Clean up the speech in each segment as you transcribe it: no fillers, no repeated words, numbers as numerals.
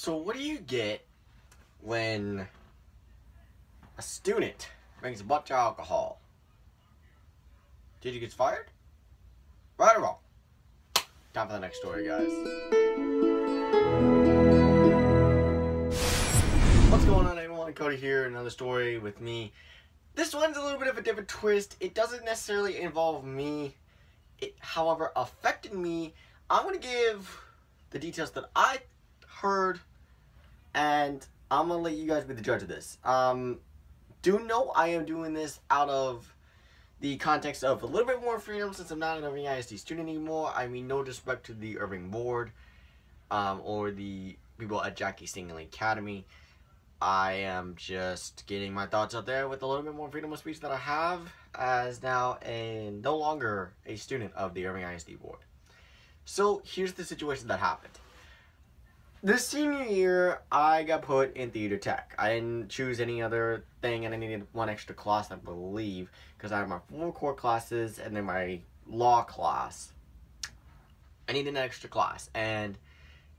So what do you get when a student brings a bunch of alcohol? Did you get fired? Right or wrong? Time for the next story, guys. What's going on, everyone? Cody here, another story with me. This one's a little bit of a different twist. It doesn't necessarily involve me. It, however, affected me. I'm going to give the details that I heard, and I'm going to let you guys be the judge of this. Do know I am doing this out of the context of a little bit more freedom since I'm not an Irving ISD student anymore. I mean, no disrespect to the Irving board or the people at Jackie Stingley Academy. I am just getting my thoughts out there with a little bit more freedom of speech that I have as now no longer a student of the Irving ISD board. So here's the situation that happened. This senior year, I got put in theater tech. I didn't choose any other thing, and I needed one extra class, I believe, because I have my 4 core classes and then my law class. I needed an extra class, and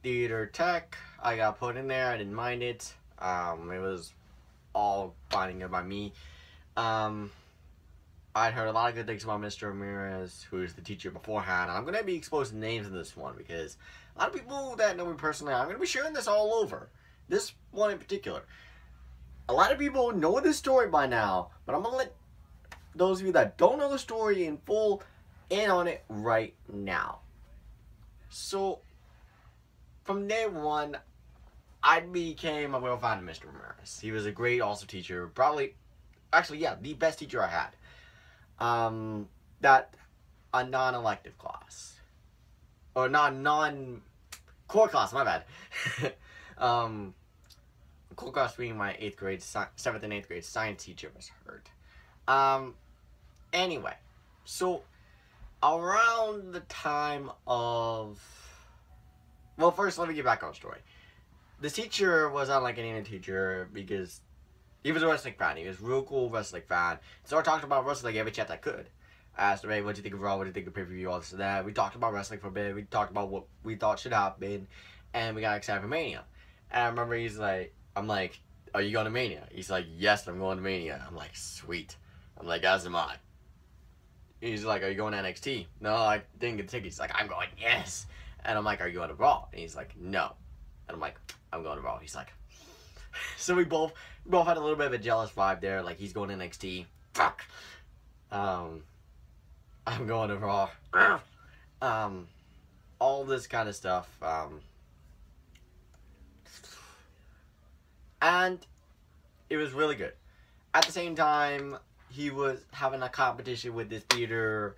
theater tech, I got put in there. I didn't mind it. It was all fine and good by me. I'd heard a lot of good things about Mr. Ramirez, who is the teacher beforehand. And I'm going to be exposing names in this one because a lot of people that know me personally, I'm going to be sharing this all over. This one in particular. A lot of people know this story by now, but I'm going to let those of you that don't know the story in full in on it right now. So, from day one, I became a real fan of Mr. Ramirez. He was a great also teacher. Probably, actually, yeah, the best teacher I had. That a non-elective class. Or non-core class, my bad. Core class being my 8th grade, 7th and 8th grade science teacher was hurt. Anyway, so around the time of, well, first let me get back on the story. This teacher was unlike any other teacher because he was a wrestling fan. He was a real cool wrestling fan. So I talked about wrestling every chat I could. I asked him, hey, what do you think of Raw? What do you think of pay-per-view? All this and that. We talked about wrestling for a bit. We talked about what we thought should happen. And we got excited for Mania. And I remember he's like, I'm like, are you going to Mania? He's like, yes, I'm going to Mania. I'm like, sweet. I'm like, as am I. He's like, are you going to NXT? No, I didn't get tickets. He's like, I'm going, yes. And I'm like, are you going to Raw? And he's like, no. And I'm like, I'm going to Raw. He's like, so we both had a little bit of a jealous vibe there. Like, he's going to NXT. Fuck. I'm going to Raw. All this kind of stuff. And it was really good. At the same time, he was having a competition with this theater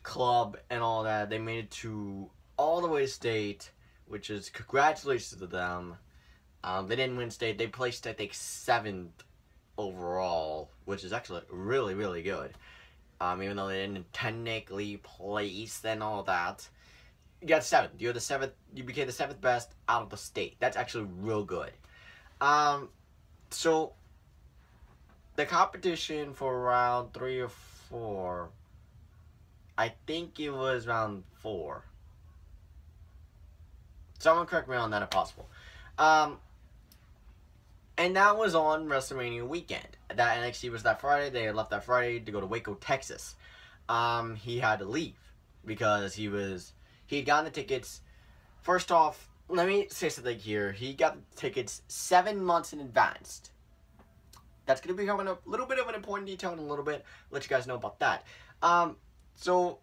club and all that. They made it to all the way to state, which is congratulations to them. They didn't win state. They placed, I think, 7th overall, which is actually really, really good. Even though they didn't technically place and all that. You got 7th. You're the 7th. You became the 7th best out of the state. That's actually real good. So the competition for round 3 or 4, I think it was round 4. Someone correct me on that if possible. And that was on WrestleMania weekend. That NXT was that Friday. They had left that Friday to go to Waco, Texas. He had to leave because he'd gotten the tickets. First off, let me say something here. He got the tickets 7 months in advance. That's going to be coming up a little bit of an important detail in a little bit. Let you guys know about that. So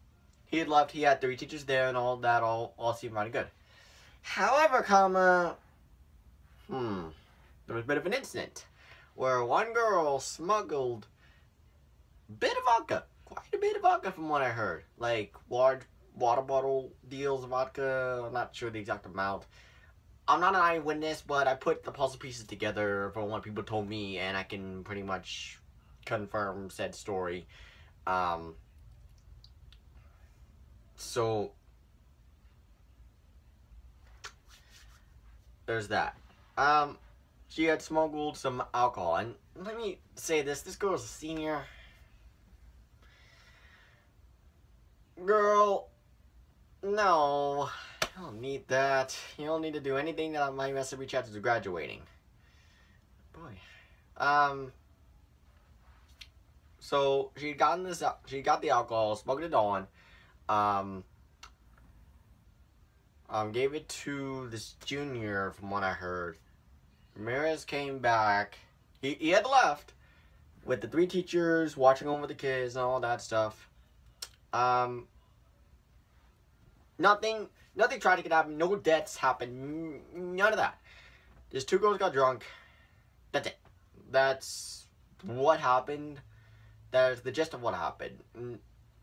he had left. He had 3 teachers there and all that. All seemed mighty good. However, there was a bit of an incident where one girl smuggled a bit of vodka, quite a bit of vodka from what I heard, like large water bottle deals of vodka. I'm not sure the exact amount. I'm not an eyewitness, but I put the puzzle pieces together from what people told me, and I can pretty much confirm said story. So there's that. She had smuggled some alcohol, and let me say this girl's a senior. Girl, no. You don't need that. You don't need to do anything that might mess up your chances of graduating. Boy. So she got the alcohol, smoked it on. Gave it to this junior, from what I heard. Ramirez came back. He had left with the 3 teachers watching over the kids and all that stuff. Nothing tragic happened. No deaths happened. None of that. Just 2 girls got drunk. That's it. That's what happened. That is the gist of what happened.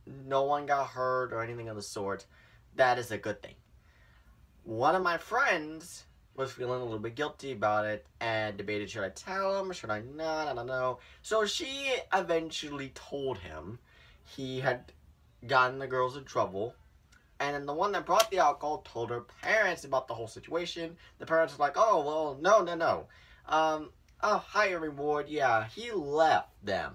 No one got hurt or anything of the sort. That is a good thing. One of my friends was feeling a little bit guilty about it and debated, should I tell him or should I not? I don't know. So she eventually told him. He had gotten the girls in trouble. And then the one that brought the alcohol told her parents about the whole situation. The parents were like, oh, well, no. Oh, hi, reward. Yeah, he left them.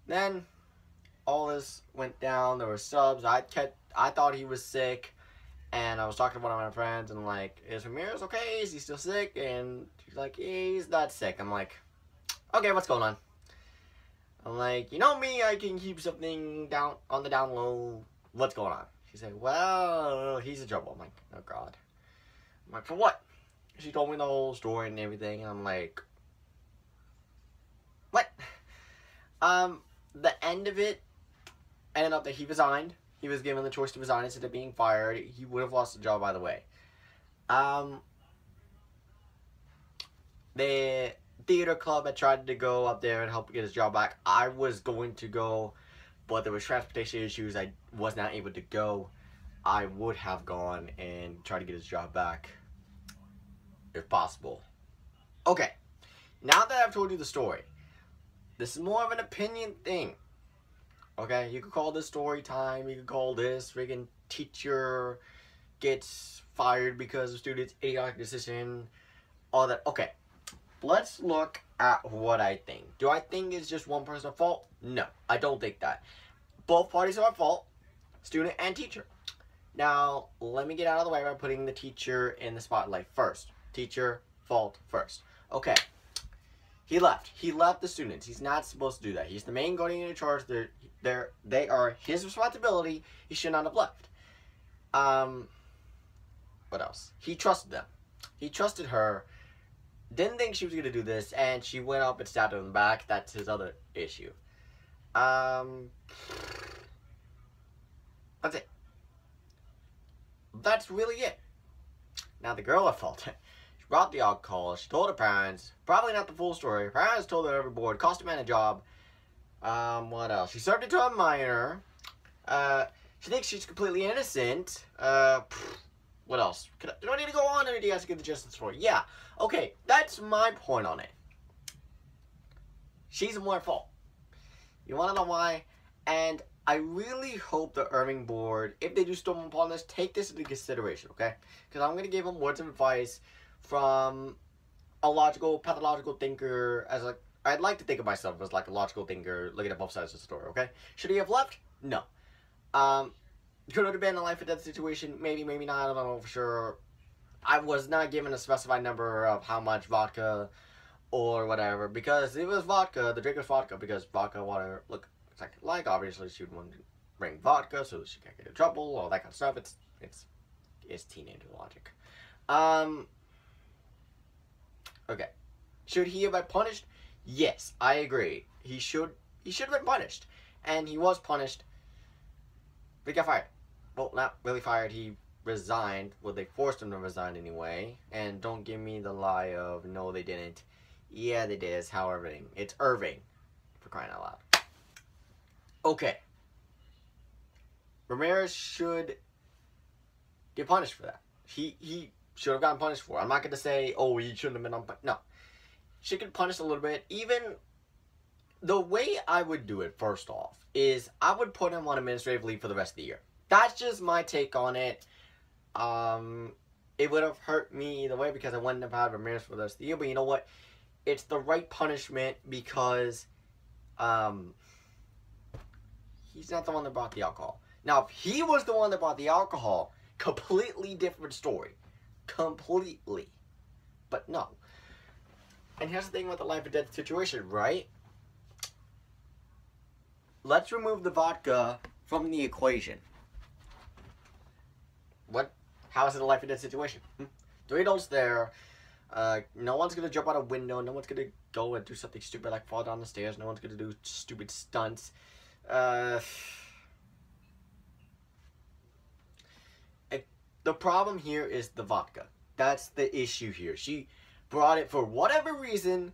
Then all this went down. There were subs. I thought he was sick, and I was talking to one of my friends, and I'm like, is Ramirez okay? Is he still sick? And she's like, yeah, he's not sick. I'm like, okay, what's going on? I'm like, you know me, I can keep something down on the down low. What's going on? She said, well, he's in trouble. I'm like, oh God. I'm like, for what? She told me the whole story and everything, and I'm like, what? The end of it ended up that he resigned. He was given the choice to resign instead of being fired. He would have lost the job either way. The theater club had tried to go up there and help get his job back. I was going to go, but there was transportation issues. I was not able to go. I would have gone and tried to get his job back, if possible. Okay, now that I've told you the story, this is more of an opinion thing. Okay, you could call this story time. You could call this friggin' teacher gets fired because of student's idiotic decision. All that. Okay, let's look at what I think. Do I think it's just one person's fault? No, I don't think that. Both parties are at fault, student and teacher. Now, let me get out of the way by putting the teacher in the spotlight first. Teacher, fault first. Okay. He left. He left the students. He's not supposed to do that. He's the main guardian in charge. They are his responsibility. He should not have left. What else? He trusted them. He trusted her. Didn't think she was going to do this, and she went up and stabbed him in the back. That's his other issue. That's it. That's really it. Now, the girl at fault. She brought the alcohol. She told her parents. Probably not the full story. Her parents told her every board. Cost a man a job. What else? She served it to a minor. She thinks she's completely innocent. What else? Do I need to go on, or do you guys get the gist of the story? Yeah. Okay, that's my point on it. She's more at fault. You want to know why? And I really hope the Irving board, if they do stumble upon this, take this into consideration, okay? Because I'm going to give them words of advice from a logical, pathological thinker. I'd like to think of myself as like a logical thinker, looking at both sides of the story, okay? Should he have left? No. Could it have been a life or death situation? Maybe, maybe not. I don't know for sure. I was not given a specified number of how much vodka or whatever, because it was vodka. The drink was vodka, because vodka, water, look, it's like obviously she would want to bring vodka so that she can't get in trouble, all that kind of stuff. It's teenager logic. Okay. Should he have been punished? Yes, I agree. He should have been punished. And he was punished. But he got fired. Well, not really fired. He resigned. Well, they forced him to resign anyway. And don't give me the lie of, no, they didn't. Yeah, they did. It's how Irving. It's Irving. For crying out loud. Okay. Ramirez should get punished for that. He should have gotten punished for it. I'm not going to say, oh, he shouldn't have been on... No. Should get punished a little bit. Even the way I would do it, first off, is I would put him on administrative leave for the rest of the year. That's just my take on it. It would have hurt me either way because I wouldn't have had Ramirez for the rest of the year. But you know what? It's the right punishment because he's not the one that brought the alcohol. Now, if he was the one that bought the alcohol, completely different story. Completely. But no. And here's the thing with the life or death situation, right? Let's remove the vodka from the equation. What? How is it a life or death situation? 3 adults there. No one's gonna jump out a window. No one's gonna go and do something stupid like fall down the stairs. No one's gonna do stupid stunts. The problem here is the vodka. That's the issue here. She brought it for whatever reason,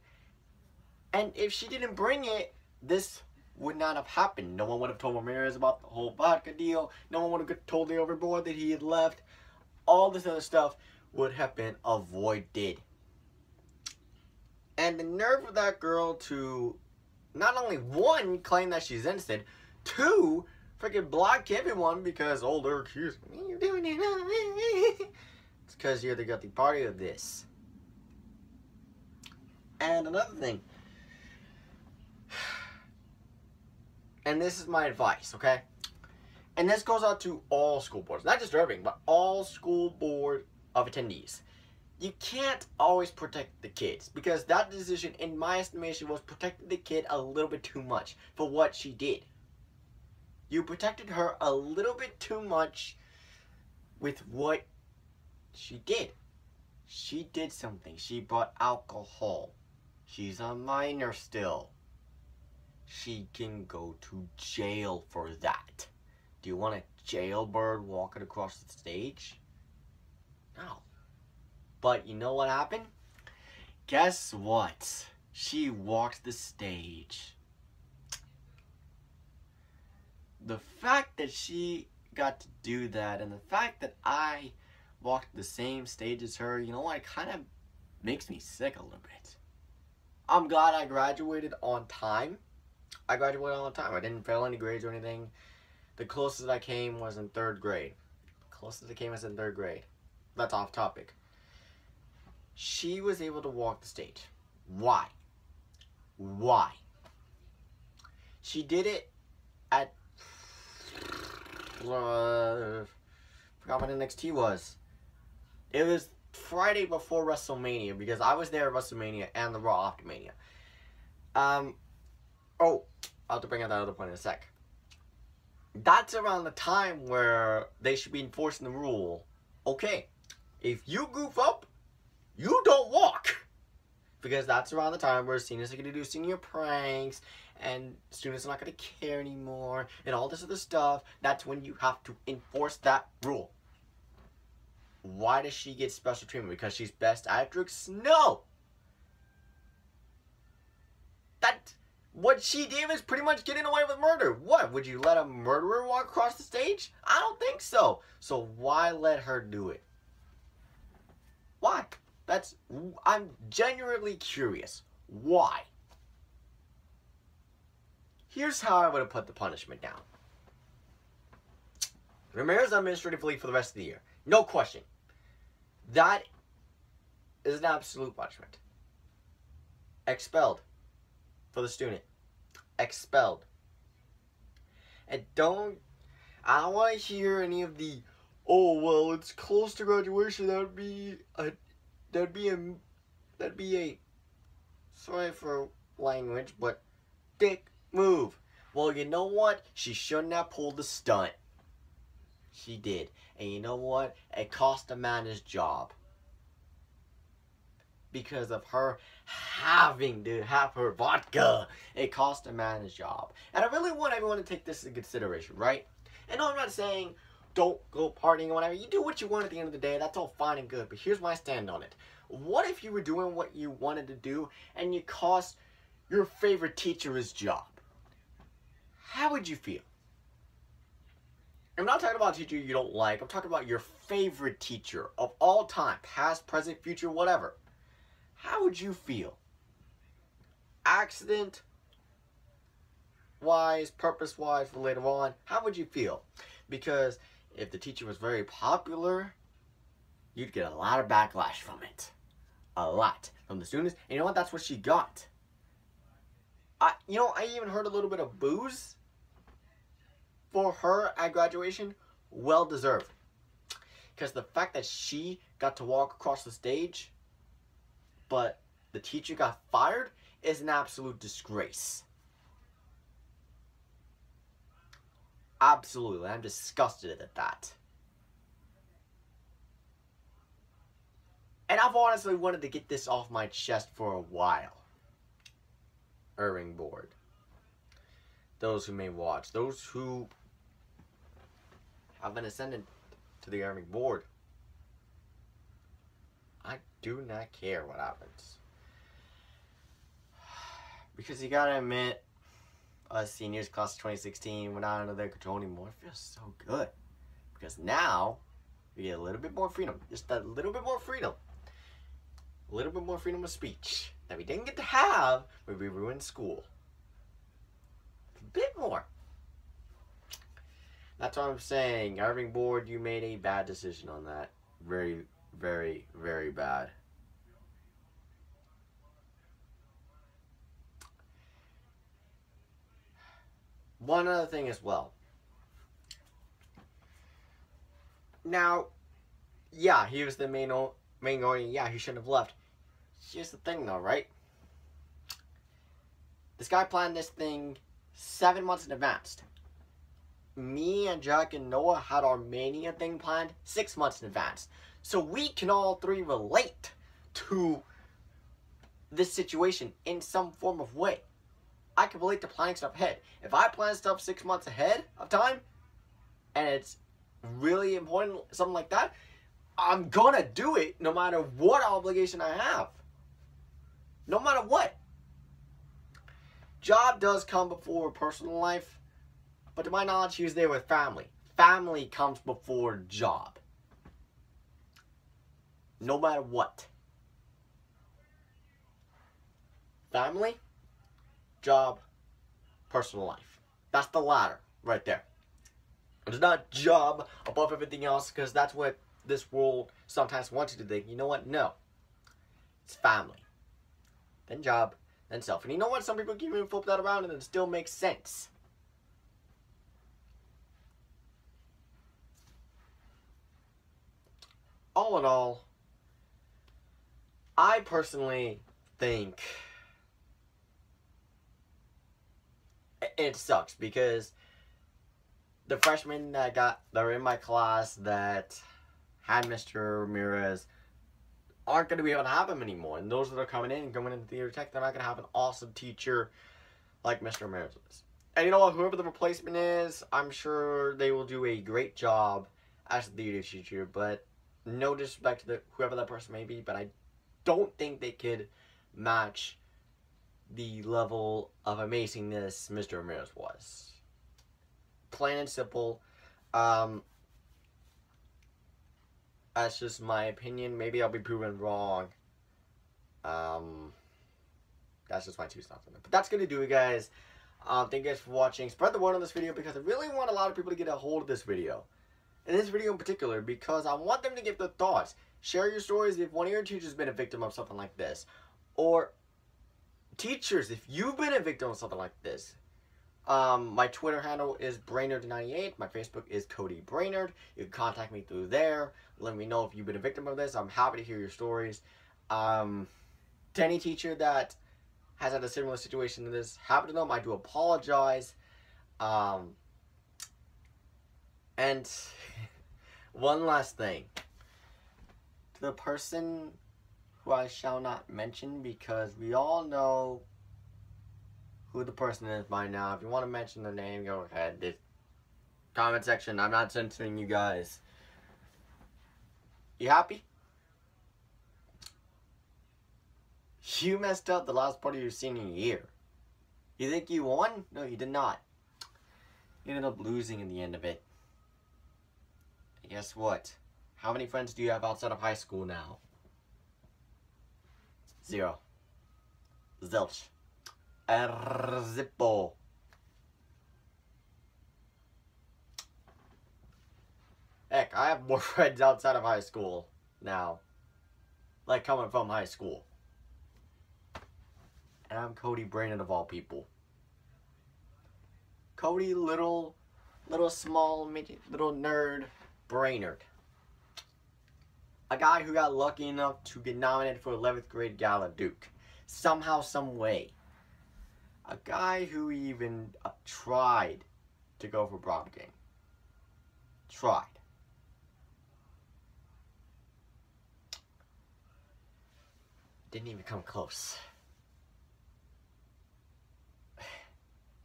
and if she didn't bring it, this would not have happened. No one would have told Ramirez about the whole vodka deal. No one would have told the overboard that he had left. All this other stuff would have been avoided. And the nerve of that girl to not only, 1, claim that she's innocent, 2, freaking block everyone because, oh, they're accusing me. You're doing it. It's because you're the guilty party of this. And another thing. And this is my advice, okay? And this goes out to all school boards. Not just Irving, but all school board of attendees. You can't always protect the kids. Because that decision, in my estimation, was protecting the kid a little bit too much for what she did. You protected her a little bit too much with what she did. She did something. She bought alcohol. She's a minor still. She can go to jail for that. Do you want a jailbird walking across the stage? No. But you know what happened? Guess what? She walked the stage. The fact that she got to do that, and the fact that I walked the same stage as her, you know what, it kind of makes me sick a little bit. I'm glad I graduated on time. I graduated on time. I didn't fail any grades or anything. The closest I came was in 3rd grade. Closest I came was in 3rd grade. That's off topic. She was able to walk the stage. Why? Why? She did it at forgot what NXT was. It was Friday before WrestleMania because I was there at WrestleMania and the Raw after Mania. Oh, I'll have to bring up that other point in a sec. That's around the time where they should be enforcing the rule. Okay, if you goof up, you don't walk. Because that's around the time where seniors are going to do senior pranks and students are not going to care anymore and all this other stuff. That's when you have to enforce that rule. Why does she get special treatment? Because she's best actress? No! What she did was pretty much getting away with murder. What? Would you let a murderer walk across the stage? I don't think so. So why let her do it? Why? I'm genuinely curious. Why? Here's how I would have put the punishment down. Ramirez administrative leave for the rest of the year. No question. That is an absolute punishment. Expelled. For the student. Expelled. And I don't want to hear any of the, oh, well, it's close to graduation, that'd be a, sorry for language, but dick move. Well, you know what? She shouldn't have pulled the stunt. She did. And you know what? It cost a man his job. Because of her having to have her vodka. It cost a man his job. And I really want everyone to take this into consideration, right? And no, I'm not saying don't go partying or whatever. You do what you want at the end of the day. That's all fine and good. But here's my stand on it. What if you were doing what you wanted to do and you cost your favorite teacher his job? How would you feel? I'm not talking about a teacher you don't like. I'm talking about your favorite teacher of all time. Past, present, future, whatever. How would you feel? Accident-wise, purpose-wise, for later on, how would you feel? Because if the teacher was very popular, you'd get a lot of backlash from it. A lot. From the students. And you know what? That's what she got. I even heard a little bit of booze for her at graduation, well deserved. Because the fact that she got to walk across the stage, but the teacher got fired, is an absolute disgrace. Absolutely, I'm disgusted at that. And I've honestly wanted to get this off my chest for a while. Irving Board. Those who may watch. Those who have been ascended to the Irving Board. I do not care what happens. Because you gotta admit, us seniors, class of 2016, we're not under their control anymore. It feels so good. Because now, we get a little bit more freedom. Just a little bit more freedom. A little bit more freedom of speech that we didn't get to have when we were in school. A bit more. That's what I'm saying. Irving Board, you made a bad decision on that. Very, very, very bad. One other thing as well. Now, yeah, he was the main guardian. Yeah, he shouldn't have left. Here's the thing though, right? This guy planned this thing 7 months in advance. Me and Jack and Noah had our Mania thing planned 6 months in advance. So we can all three relate to this situation in some form of way. I can relate to planning stuff ahead. If I plan stuff 6 months ahead of time, and it's really important, something like that, I'm gonna do it no matter what obligation I have. No matter what. Job does come before personal life, but to my knowledge, he was there with family. Family comes before job. No matter what. Family, job, personal life. That's the ladder right there. It's not job above everything else, because that's what this world sometimes wants you to think. You know what? No. It's family. Then job, then self. And you know what? Some people can even flip that around and it still makes sense. All in all, I personally think it sucks because the freshmen that are in my class that had Mr. Ramirez aren't going to be able to have him anymore. And those that are coming in and going into theater tech, they're not going to have an awesome teacher like Mr. Ramirez was. And you know what? Whoever the replacement is, I'm sure they will do a great job as a theater teacher. But no disrespect to whoever that person may be, but I don't think they could match the level of amazingness Mr. Ramirez was. Plain and simple. That's just my opinion. Maybe I'll be proven wrong. That's just my 2 cents on it. But that's going to do it, guys. Thank you guys for watching. Spread the word on this video because I really want a lot of people to get a hold of this video. And this video in particular because I want them to give their thoughts. Share your stories if one of your teachers has been a victim of something like this. Or teachers, if you've been a victim of something like this. My Twitter handle is Brainerd98. My Facebook is Cody Brainerd. You can contact me through there. Let me know if you've been a victim of this. I'm happy to hear your stories. To any teacher that has had a similar situation to this, happy to know them. I do apologize. And one last thing. To the person who I shall not mention, because we all know who the person is by now. If you want to mention their name, go ahead. This comment section, I'm not censoring you guys. You happy? You messed up the last part of your senior year. You think you won? No, you did not. You ended up losing in the end of it. And guess what? How many friends do you have outside of high school now? 0. Zilch. Zippo. Heck, I have more friends outside of high school now. Like coming from high school. And I'm Cody Brainerd of all people. Cody Little little small, midget, little nerd, Brainerd. A guy who got lucky enough to get nominated for 11th grade Gala Duke. Somehow, some way. A guy who even tried to go for prom king. Tried. Didn't even come close.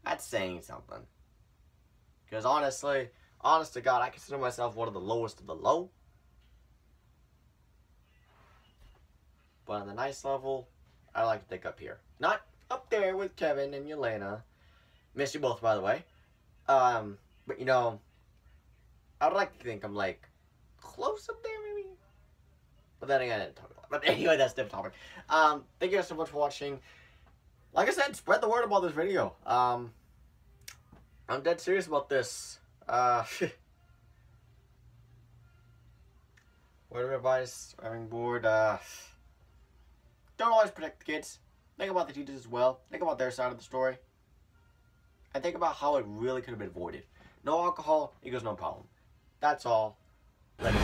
That's saying something. Because honestly, honest to God, I consider myself one of the lowest of the low. But on the nice level, I like to think up here. Not up there with Kevin and Yelena. Miss you both, by the way. But you know, I would like to think I'm like close up there, maybe. But then again, I didn't talk about it. But anyway, that's a different topic. Thank you guys so much for watching. Like I said, spread the word about this video. I'm dead serious about this. Word of advice, having bored. Don't always protect the kids. Think about the teachers as well. Think about their side of the story. And think about how it really could have been avoided. No alcohol equals no problem. That's all. Let's go.